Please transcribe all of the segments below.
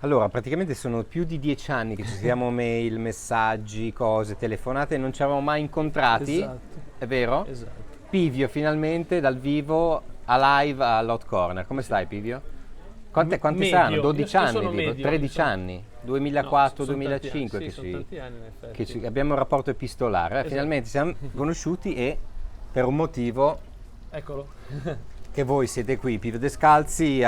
Allora, praticamente sono più di 10 anni che ci scriviamo mail, messaggi, cose, telefonate, e non ci eravamo mai incontrati, Esatto, è vero? esatto. Pivio finalmente dal vivo a live all'Hot Corner. Come Sì. stai, Pivio? Quanti saranno? Medio, 12 io anni, sono tipo, medio, io 13 sono... anni, No, sono tanti anni, 2004-2005 sì, sono tanti anni in effetti. abbiamo un rapporto epistolare. Esatto. Finalmente siamo conosciuti e per un motivo Eccolo. che voi siete qui, Pivio Descalzi,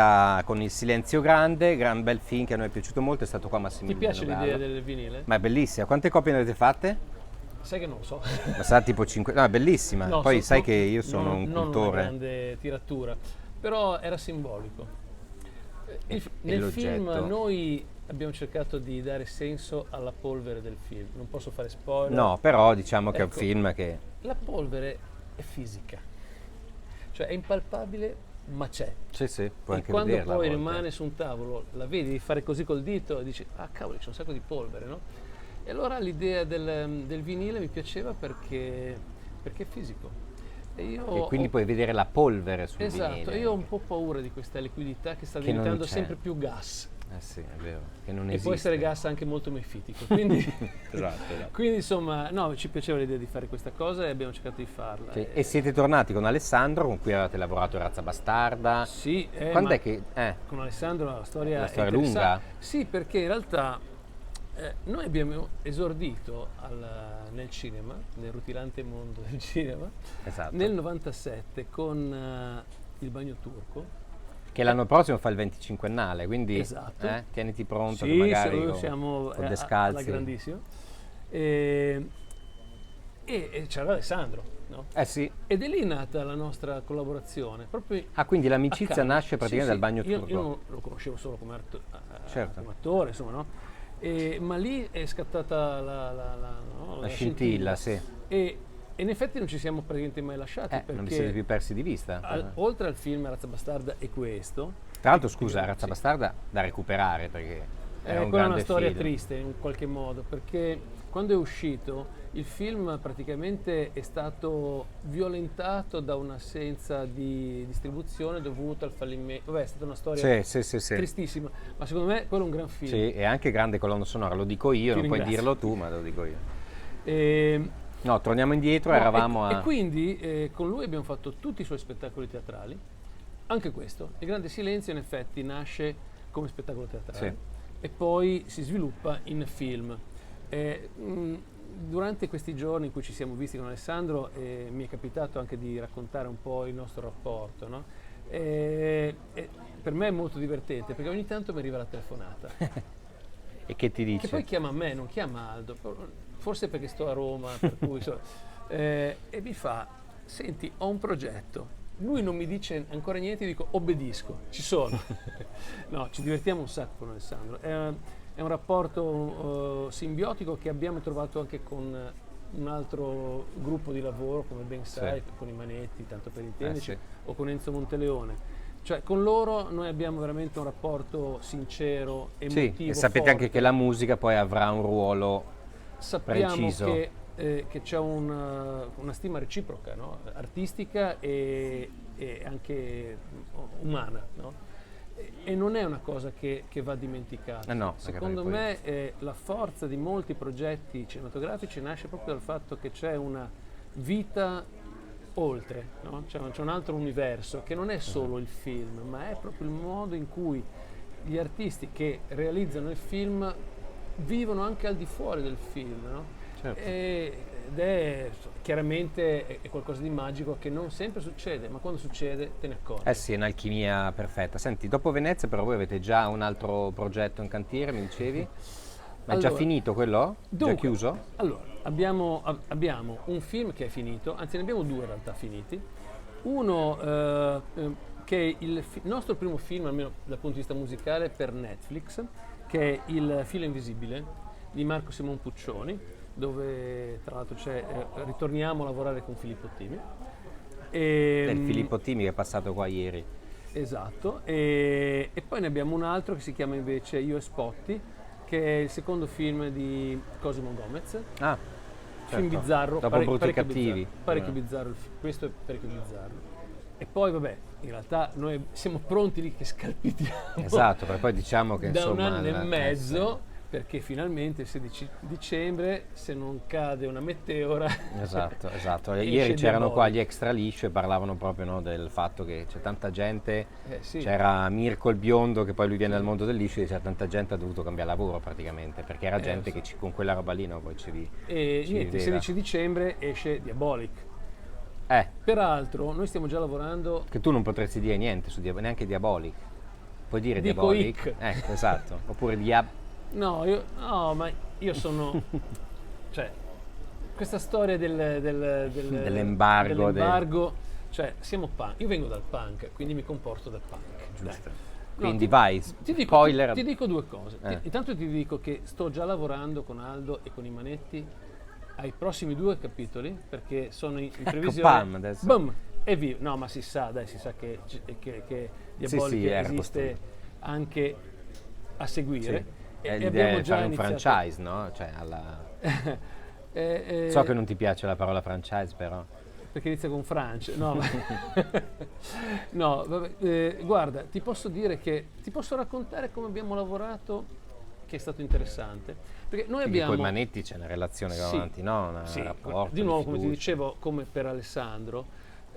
con Il Silenzio Grande, gran bel film che a noi è piaciuto molto, è stato qua Ti Massimiliano piace l'idea Gallo. del vinile? Ma è bellissima, quante copie ne avete fatte? Sai che non lo so. Ma sarà tipo 5, no, è bellissima, No, poi sai no, che io sono un non una cultore. grande tiratura, però era simbolico. E Nel film l'oggetto? noi abbiamo cercato di dare senso alla polvere del film. Non posso fare spoiler. No, però diciamo che è un Ecco, film che... la polvere è fisica, cioè è impalpabile, ma c'è. Sì, sì, puoi E anche quando vederla a poi volte. rimane su un tavolo, la vedi, devi fare così col dito e dici, ah cavolo, c'è un sacco di polvere, no? E allora l'idea del vinile mi piaceva perché è fisico. E io E quindi ho, puoi vedere la polvere sul esatto, vinile. io ho un po' paura di questa liquidità che sta Che non diventando c'è. sempre più gas. Eh sì, è vero, che non E esiste. può essere gas anche molto mefitico. Quindi, Esatto. quindi insomma, no, ci piaceva l'idea di fare questa cosa e abbiamo cercato di farla. Sì, e siete tornati con Alessandro, con cui avete lavorato a Razza Bastarda. Sì, Quando ma è che... con Alessandro la storia La è storia è interessante. lunga? Sì, perché in realtà noi abbiamo esordito nel cinema, nel rutilante mondo del cinema, Esatto. nel 97 con Il bagno turco. Che l'anno prossimo fa il 25ennale, quindi Esatto. tieniti pronto che Sì, magari siamo con alla Descalzi. grandissima. E, e c'era Alessandro, no? Eh sì. Ed è lì nata la nostra collaborazione, proprio Ah, quindi a l'amicizia Cannes. nasce praticamente Sì, dal bagno sì. turco. Io non lo conoscevo solo come, Certo. come attore, insomma, no? Ma lì è scattata no, La scintilla, sì. E in effetti non ci siamo praticamente mai lasciati Non vi perché siete più persi di vista. oltre al film Razza Bastarda e questo, Tra l'altro, scusa, Razza sì. Bastarda da recuperare perché era un Quella è una grande storia film. triste in qualche modo, perché quando è uscito il film praticamente è stato violentato da un'assenza di distribuzione dovuta al fallimento. Vabbè, è stata una storia Sì. tristissima, ma secondo me quello è un gran film. Sì, e anche grande colonna sonora, lo dico io, Ti non puoi ringrazio. dirlo tu, ma lo dico io. E, No, torniamo indietro, no, eravamo e a... quindi con lui abbiamo fatto tutti i suoi spettacoli teatrali, anche questo. Il Grande Silenzio in effetti nasce come spettacolo teatrale Sì. e poi si sviluppa in film. Durante questi giorni in cui ci siamo visti con Alessandro mi è capitato anche di raccontare un po' il nostro rapporto, no? Per me è molto divertente perché ogni tanto mi arriva la telefonata E che ti che dice? poi chiama me, non chiama Aldo, forse perché sto a Roma, per cui e mi fa, senti, ho un progetto. Lui non mi dice ancora niente, dico obbedisco, ci sono. No, ci divertiamo un sacco con Alessandro. È un rapporto simbiotico che abbiamo trovato anche con un altro gruppo di lavoro, come ben sai, Sì. con i Manetti, tanto per intenderci, Sì. o con Enzo Monteleone. Cioè, con loro noi abbiamo veramente un rapporto sincero, emotivo, Sì, e sapete forte. anche che la musica poi avrà un ruolo Sappiamo preciso. che c'è una stima reciproca, no? Artistica e anche umana, no? E non è una cosa che va dimenticata. No, Secondo perché me la forza di molti progetti cinematografici nasce proprio dal fatto che c'è una vita oltre, no? C'è un altro universo che non è solo il film, ma è proprio il modo in cui gli artisti che realizzano il film vivono anche al di fuori del film, no? Certo. Ed è chiaramente è qualcosa di magico che non sempre succede, ma quando succede te ne accorgi. Eh sì, è un'alchimia perfetta. Senti, dopo Venezia però voi avete già un altro progetto in cantiere, mi dicevi? Ma è già Allora, finito quello? Dunque, Già chiuso? Allora, abbiamo un film che è finito, anzi ne abbiamo due in realtà finiti. Uno che è il nostro primo film, almeno dal punto di vista musicale, per Netflix, che è Il filo invisibile di Marco Simon Puccioni, dove tra l'altro ritorniamo a lavorare con Filippo Timi. Del Filippo Timi che è passato qua ieri. Esatto, e poi ne abbiamo un altro che si chiama invece Io e Spotti, che è il secondo film di Cosimo Gomez. Ah, Film certo. bizzarro, Dopo Brutti e parecchio Cattivi. bizzarro, parecchio bizzarro, questo è parecchio bizzarro. E poi vabbè, in realtà noi siamo pronti lì che scalpitiamo. Esatto, perché poi diciamo che da insomma... un anno e sì. mezzo, perché finalmente il 16 dicembre, se non cade una meteora... Esatto, esatto. esce Ieri c'erano qua Diabolic. gli extra liscio e parlavano proprio, no, del fatto che c'è tanta gente, Sì. c'era Mirko il biondo che poi lui viene dal mondo del liscio e dice tanta gente ha dovuto cambiare lavoro praticamente, perché era gente lo so. che con quella roba lì no, poi ci E ci niente, il viveva. 16 dicembre esce Diabolic. Peraltro, noi stiamo già lavorando... Che tu non potresti dire niente su neanche Diabolic. Puoi dire Dico Diabolic? ic. Ecco, esatto. Oppure No, ma io sono... cioè, questa storia dell'embargo, cioè, siamo punk. Io vengo dal punk, quindi mi comporto da punk. Giusto. Dai. Quindi No, vai, spoiler. Ti dico due cose. Eh. Intanto ti dico che sto già lavorando con Aldo e con i Manetti ai prossimi 2 capitoli, perché sono in previsione. Pam, adesso. Boom, e via. No, ma si sa che Diabolic sì, era esiste costruito. anche a seguire. Sì. E L'idea abbiamo è già fare un iniziato. franchise, no? Cioè, so che non ti piace la parola franchise, però. Perché inizia con Francia. No, no, vabbè, guarda, ti posso raccontare come abbiamo lavorato, che è stato interessante. Perché noi Quindi abbiamo... con i Manetti c'è una relazione che va Sì, avanti, no? Un sì, rapporto. di nuovo, come ti fiducia. dicevo, come per Alessandro,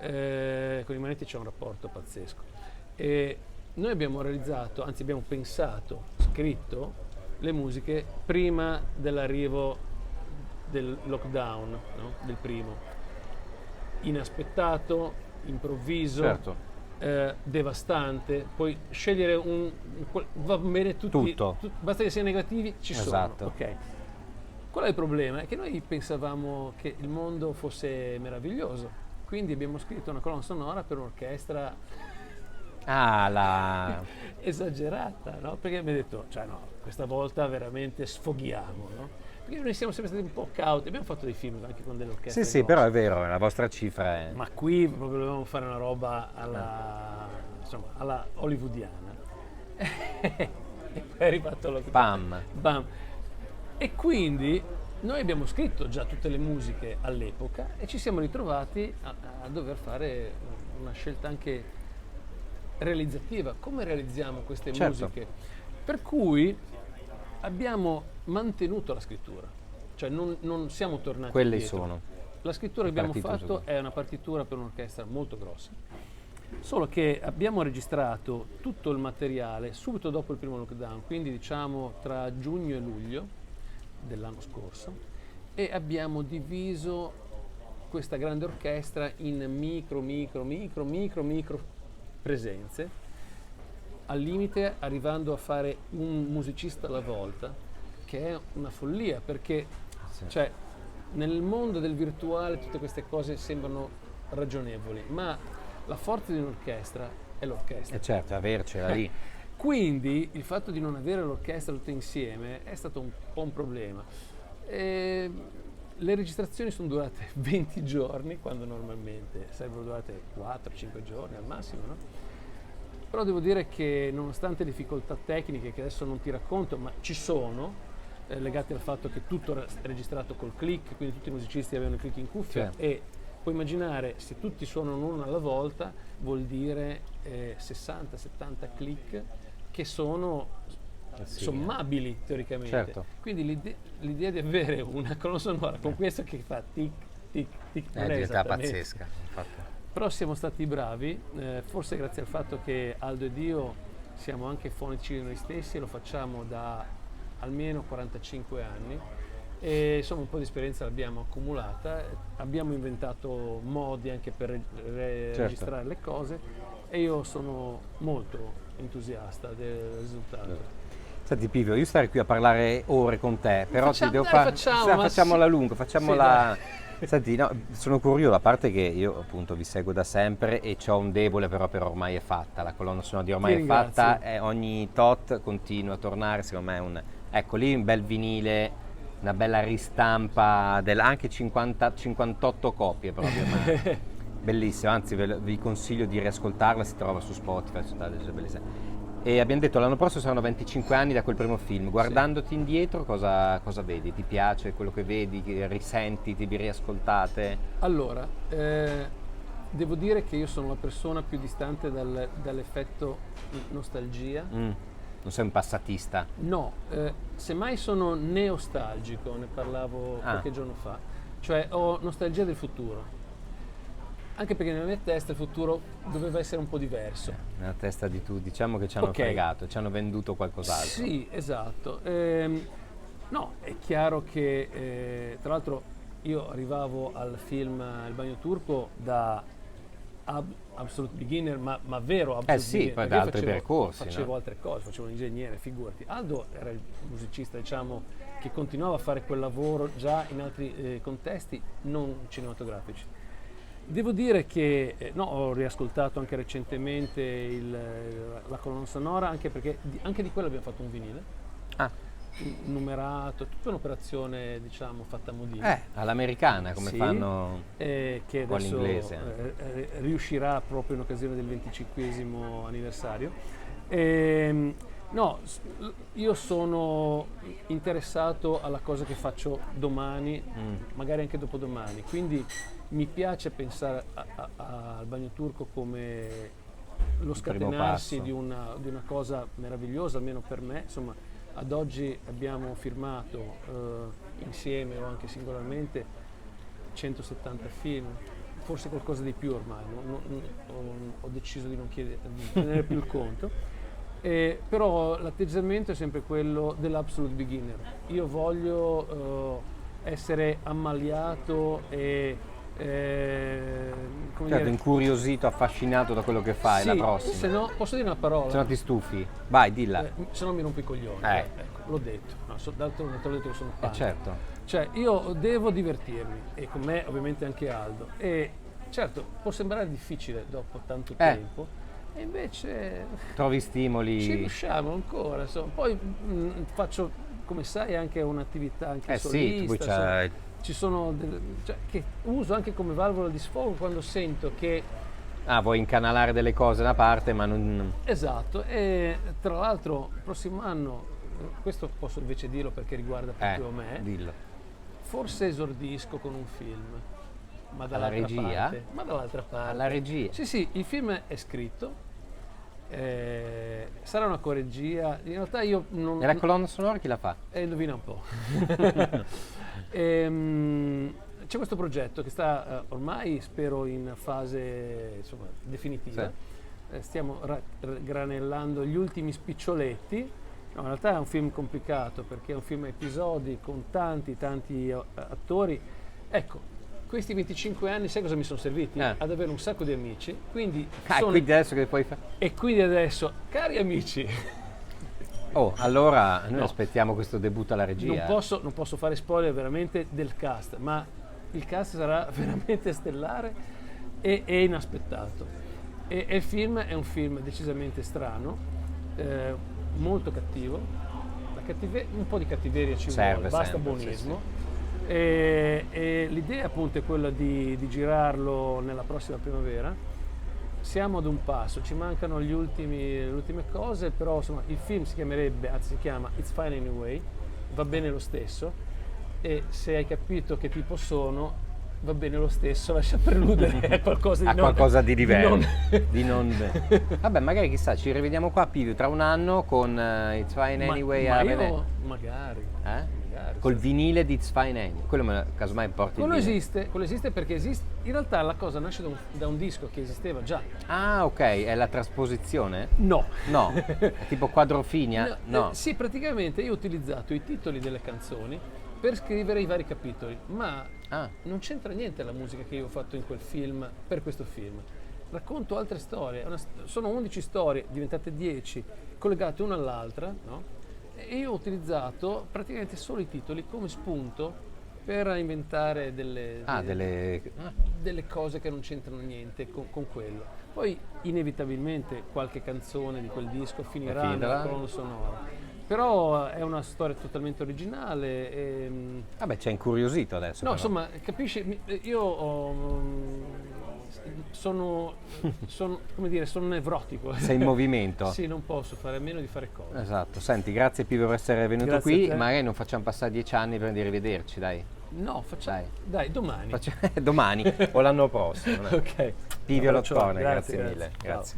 con i Manetti c'è un rapporto pazzesco. E noi abbiamo realizzato, anzi abbiamo pensato, scritto le musiche prima dell'arrivo del lockdown, no? Del primo. Inaspettato, improvviso, Certo. devastante, puoi scegliere va bene Tutto. basta che siano negativi, ci Esatto. sono. Ok. Qual è il problema? È che noi pensavamo che il mondo fosse meraviglioso, quindi abbiamo scritto una colonna sonora per un'orchestra esagerata, no? Perché abbiamo detto, cioè no, questa volta veramente sfoghiamo, no? Perché noi siamo sempre stati un po' cauti, abbiamo fatto dei film anche con delle orchestre Sì, però è vero, la vostra cifra è... ma qui proprio dovevamo fare una roba alla hollywoodiana. E poi è arrivato lo Pam. Bam. E quindi noi abbiamo scritto già tutte le musiche all'epoca e ci siamo ritrovati a dover fare una scelta anche realizzativa. Come realizziamo queste Certo. musiche? Per cui abbiamo mantenuto la scrittura, cioè non siamo tornati Quelle indietro. sono. La scrittura che Le abbiamo partiture fatto sono. è una partitura per un'orchestra molto grossa, solo che abbiamo registrato tutto il materiale subito dopo il primo lockdown, quindi diciamo tra giugno e luglio dell'anno scorso, e abbiamo diviso questa grande orchestra in micro presenze, al limite arrivando a fare un musicista alla volta, che è una follia, perché cioè, nel mondo del virtuale tutte queste cose sembrano ragionevoli, ma la forza di un'orchestra è l'orchestra. E certo, avercela lì. Quindi il fatto di non avere l'orchestra tutta insieme è stato un po' un problema. Le registrazioni sono durate 20 giorni, quando normalmente sarebbero durate 4-5 giorni al massimo, no? Però devo dire che nonostante le difficoltà tecniche che adesso non ti racconto, ma ci sono, legate al fatto che tutto era registrato col click, quindi tutti i musicisti avevano il click in cuffia, Certo. e puoi immaginare, se tutti suonano uno alla volta, vuol dire 60-70 click che sono Sì. sommabili teoricamente. Certo. Quindi l'idea di avere una colonna sonora con questo che fa tic tic tic È non è diventata esattamente. pazzesca. Infatti. Però siamo stati bravi, forse grazie al fatto che Aldo ed io siamo anche fonici noi stessi e lo facciamo da almeno 45 anni e insomma un po' di esperienza l'abbiamo accumulata, abbiamo inventato modi anche per registrare le cose e io sono molto entusiasta del risultato. Senti Pivio, io starei qui a parlare ore con te, però ti devo facciamola facciamola lunga, facciamola... Sì, Senti, no, sono curioso, a parte che io appunto vi seguo da sempre e ho un debole però per Ormai è fatta, la colonna sonora di Ormai Ti è fatta, ringrazio. e ogni tot continua a tornare, secondo me è un... Ecco, lì un bel vinile, una bella ristampa, anche 58 copie proprio, ma bellissima, anzi vi consiglio di riascoltarla, si trova su Spotify, è bellissima. E abbiamo detto l'anno prossimo saranno 25 anni da quel primo film. Guardandoti indietro cosa vedi? Ti piace quello che vedi, che risenti, ti riascoltate? Allora, Devo dire che io sono la persona più distante dall'effetto nostalgia. Non sei un passatista. No, semmai sono neostalgico, ne parlavo qualche giorno fa, cioè ho nostalgia del futuro. Anche perché nella mia testa il futuro doveva essere un po' diverso. Nella testa di tu, diciamo che ci hanno fregato, ci hanno venduto qualcos'altro. Sì, esatto. No, è chiaro che, tra l'altro, io arrivavo al film Il bagno turco da Absolute Beginner, ma vero Absolute sì, Beginner. poi da altri percorsi. Facevo altre cose, facevo l'ingegnere, figurati. Aldo era il musicista, diciamo, che continuava a fare quel lavoro già in altri contesti non cinematografici. Devo dire che ho riascoltato anche recentemente la colonna sonora, anche perché anche di quello abbiamo fatto un vinile. Numerato, tutta un'operazione, diciamo, fatta a modino. All'americana, come fanno che adesso all'inglese. Riuscirà proprio in occasione del 25° anniversario. No, io sono interessato alla cosa che faccio domani, magari anche dopodomani, quindi mi piace pensare al bagno turco come lo scatenarsi di una cosa meravigliosa, almeno per me. Insomma, ad oggi abbiamo firmato insieme o anche singolarmente 170 film, forse qualcosa di più ormai, ho deciso di non tenere più il conto, però l'atteggiamento è sempre quello dell'absolute beginner. Io voglio essere ammaliato e incuriosito, affascinato da quello che fai, la prossima. Se no, posso dire una parola? Se no ti stufi, vai, dilla. Se no mi rompo i coglioni. Ecco, l'ho detto. D'altronde te l'ho detto che sono panico. Certo. Cioè, io devo divertirmi, e con me ovviamente anche Aldo. E certo, può sembrare difficile dopo tanto tempo, e invece trovi stimoli. Ci riusciamo ancora. Insomma. Poi faccio, come sai, anche un'attività anche solista. Ci sono che uso anche come valvola di sfogo quando sento che vuoi incanalare delle cose da parte, ma non... Esatto, e tra l'altro il prossimo anno, questo posso invece dirlo perché riguarda proprio me, dillo. Forse esordisco con un film, ma dall'altra regia? Parte. Ma dall'altra parte. Alla regia? Sì, il film è scritto, sarà una coregia, in realtà io non... E la colonna sonora chi la fa? Indovina un po'. C'è questo progetto che sta ormai, spero, in fase, insomma, definitiva. Sì. Stiamo granellando gli ultimi spiccioletti. No, in realtà è un film complicato perché è un film a episodi con tanti attori. Ecco, questi 25 anni, sai cosa mi sono serviti? Ad avere un sacco di amici. Quindi quindi adesso che puoi fare? E quindi adesso, cari amici, allora noi aspettiamo questo debutto alla regia. Non posso fare spoiler veramente del cast, ma il cast sarà veramente stellare e inaspettato. E il film è un film decisamente strano, molto cattivo. Un po' di cattiveria ci vuole, basta buonismo. Sì. E l'idea appunto è quella di girarlo nella prossima primavera. Siamo ad un passo, ci mancano le ultime cose, però insomma il film si chiama It's Fine Anyway, va bene lo stesso, e se hai capito che tipo sono, va bene lo stesso, lascia preludere a qualcosa di diverso. Vabbè, magari chissà, ci rivediamo qua Pivio tra un anno con It's Fine Anyway magari. Col vinile di It's Fine Anyway, quello casomai porti quello esiste perché in realtà la cosa nasce da un disco che esisteva già. Ok, è la trasposizione? No, è tipo quadrofinia? No. Sì, praticamente io ho utilizzato i titoli delle canzoni per scrivere i vari capitoli, ma non c'entra niente la musica che io ho fatto in quel film per questo film. Racconto altre storie, sono 11 storie diventate 10, collegate una all'altra, no? E io ho utilizzato praticamente solo i titoli come spunto per inventare delle cose che non c'entrano niente con quello. Poi inevitabilmente qualche canzone di quel disco finirà nella colonna sonora. Però è una storia totalmente originale. Vabbè, ci ha incuriosito adesso. No, insomma, capisci, io sono nevrotico. Sei in movimento. Sì, non posso fare a meno di fare cose. Esatto. Senti, grazie Pivio per essere venuto qui. Magari non facciamo passare 10 anni prima di rivederci, dai. No, facciamo. Dai, domani. Domani o l'anno prossimo. Ok. Livio Abbraccione, Lottone, grazie mille. Ciao. Grazie.